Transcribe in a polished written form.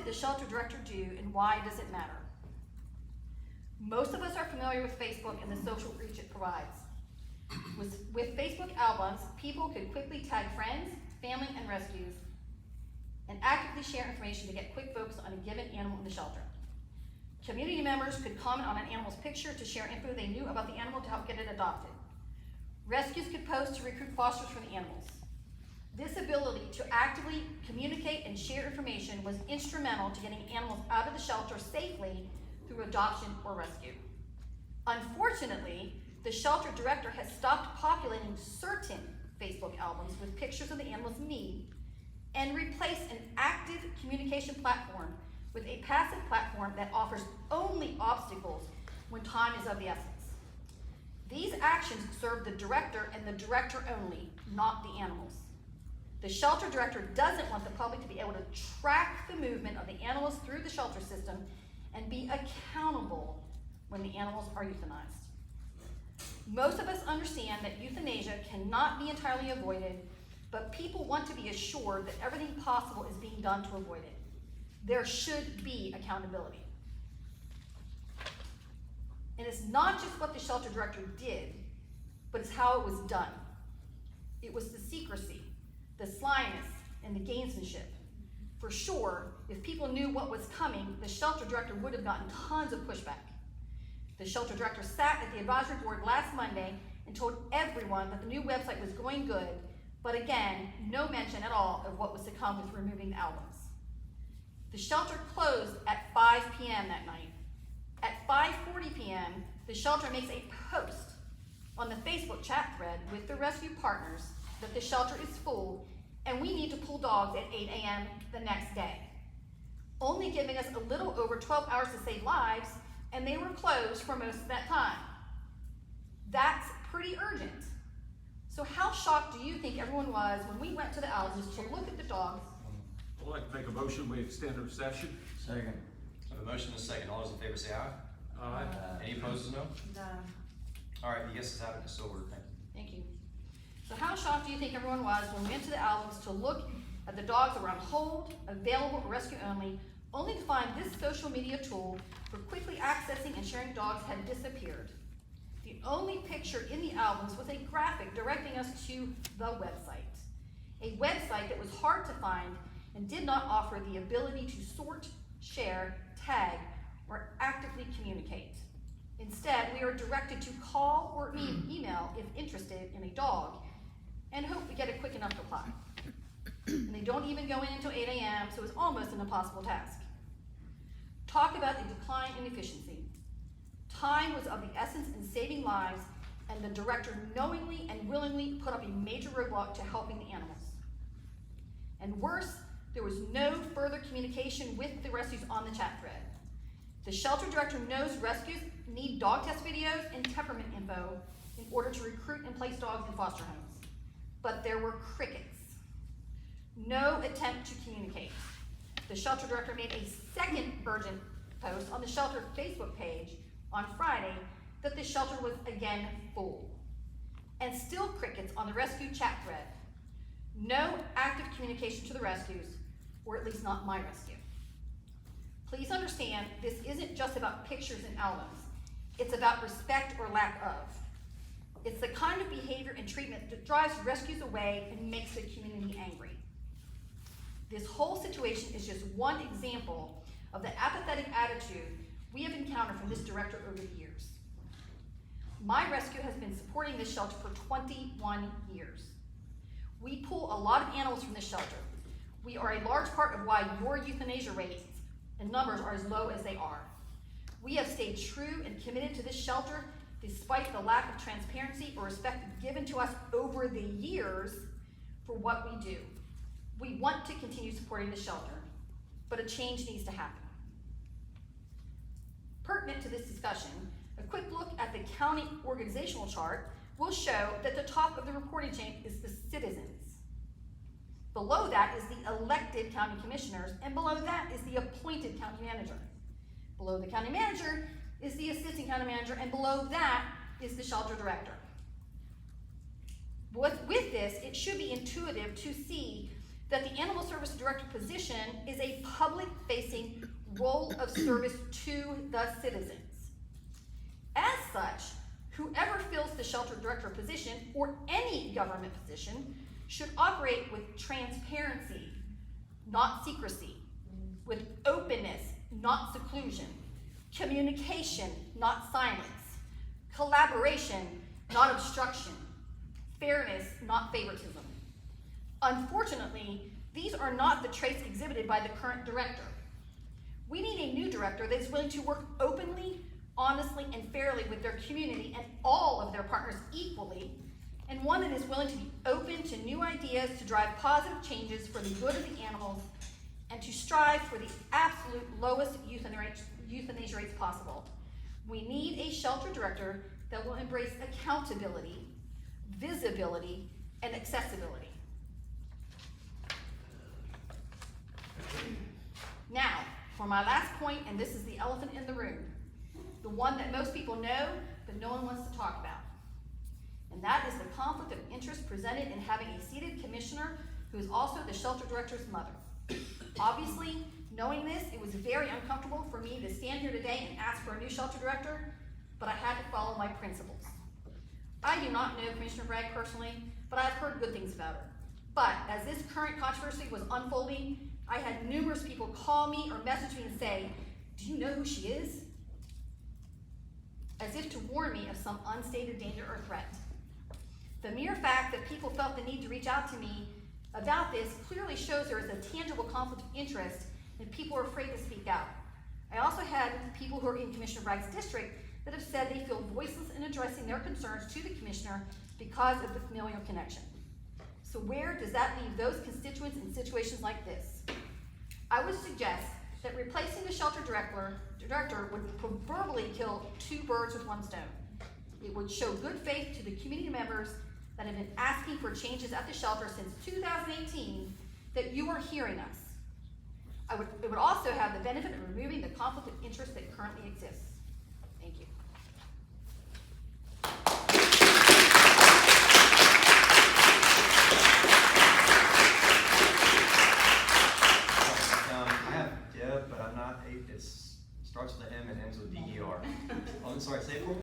the shelter director do, and why does it matter? Most of us are familiar with Facebook and the social reach it provides. With Facebook albums, people could quickly tag friends, family, and rescues, and actively share information to get quick focus on a given animal in the shelter. Community members could comment on an animal's picture to share info they knew about the animal to help get it adopted. Rescues could post to recruit fosters for the animals. This ability to actively communicate and share information was instrumental to getting animals out of the shelter safely through adoption or rescue. Unfortunately, the shelter director has stopped populating certain Facebook albums with pictures of the animals in need and replaced an active communication platform with a passive platform that offers only obstacles when time is of the essence. These actions serve the director and the director only, not the animals. The shelter director doesn't want the public to be able to track the movement of the animals through the shelter system and be accountable when the animals are euthanized. Most of us understand that euthanasia cannot be entirely avoided, but people want to be assured that everything possible is being done to avoid it. There should be accountability. And it's not just what the shelter director did, but it's how it was done. It was the secrecy, the slyness, and the gamesmanship. For sure, if people knew what was coming, the shelter director would have gotten tons of pushback. The shelter director sat at the advisory board last Monday and told everyone that the new website was going good, but again, no mention at all of what was to come with removing the albums. The shelter closed at 5 p.m. that night. At 5:40 p.m., the shelter makes a post on the Facebook chat thread with the rescue partners that the shelter is full and we need to pull dogs at 8 a.m. the next day, only giving us a little over 12 hours to save lives, and they were closed for most of that time. That's pretty urgent. So how shocked do you think everyone was when we went to the albums to look at the dogs? I'd like to make a motion, we extend our session. Second. I have a motion and a second. All those in favor say aye. Aye. Any opposed, no? No. All right, the yeses have it, it's so ordered. Thank you. Thank you. So how shocked do you think everyone was when we went to the albums to look at the dogs that were on hold, available, or rescue only to find this social media tool for quickly accessing and sharing dogs had disappeared? The only picture in the albums was a graphic directing us to the website. A website that was hard to find and did not offer the ability to sort, share, tag, or actively communicate. Instead, we are directed to call or email if interested in a dog and hope we get a quick enough reply. And they don't even go in until 8 a.m., so it's almost an impossible task. Talk about a decline in efficiency. Time was of the essence in saving lives, and the director knowingly and willingly put up a major roadblock to helping the animals. And worse, there was no further communication with the rescues on the chat thread. The shelter director knows rescues need dog test videos and temperament info in order to recruit and place dogs in foster homes. But there were crickets. No attempt to communicate. The shelter director made a second urgent post on the shelter Facebook page on Friday that the shelter was again full. And still crickets on the rescue chat thread. No active communication to the rescues, or at least not my rescue. Please understand, this isn't just about pictures and albums. It's about respect or lack of. It's the kind of behavior and treatment that drives rescues away and makes the community angry. This whole situation is just one example of the apathetic attitude we have encountered from this director over the years. My rescue has been supporting this shelter for 21 years. We pull a lot of animals from this shelter. We are a large part of why your euthanasia rates and numbers are as low as they are. We have stayed true and committed to this shelter despite the lack of transparency or respect given to us over the years for what we do. We want to continue supporting the shelter, but a change needs to happen. Pertinent to this discussion, a quick look at the county organizational chart will show that the top of the reporting chain is the citizens. Below that is the elected county commissioners, and below that is the appointed county manager. Below the county manager is the assistant county manager, and below that is the shelter director. With this, it should be intuitive to see that the Animal Service Director position is a public-facing role of service to the citizens. As such, whoever fills the shelter director position or any government position should operate with transparency, not secrecy, with openness, not seclusion, communication, not silence, collaboration, not obstruction, fairness, not favoritism. Unfortunately, these are not the traits exhibited by the current director. We need a new director that is willing to work openly, honestly, and fairly with their community and all of their partners equally, and one that is willing to be open to new ideas to drive positive changes for the good of the animals and to strive for the absolute lowest euthanasia rates possible. We need a shelter director that will embrace accountability, visibility, and accessibility. Now, for my last point, and this is the elephant in the room, the one that most people know, but no one wants to talk about. And that is the conflict of interest presented in having a seated commissioner who is also the shelter director's mother. Obviously, knowing this, it was very uncomfortable for me to stand here today and ask for a new shelter director, but I had to follow my principles. I do not know Commissioner Bragg personally, but I've heard good things about her. But as this current controversy was unfolding, I had numerous people call me or message me and say, "Do you know who she is?" As if to warn me of some unstated danger or threat. The mere fact that people felt the need to reach out to me about this clearly shows there is a tangible conflict of interest and people are afraid to speak out. I also had people who are in Commissioner Bragg's district that have said they feel voiceless in addressing their concerns to the commissioner because of the familial connection. So where does that leave those constituents in situations like this? I would suggest that replacing the shelter director would proverbially kill two birds with one stone. It would show good faith to the community members that have been asking for changes at the shelter since 2018 that you are hearing us. It would also have the benefit of removing the conflict of interest that currently exists. Thank you.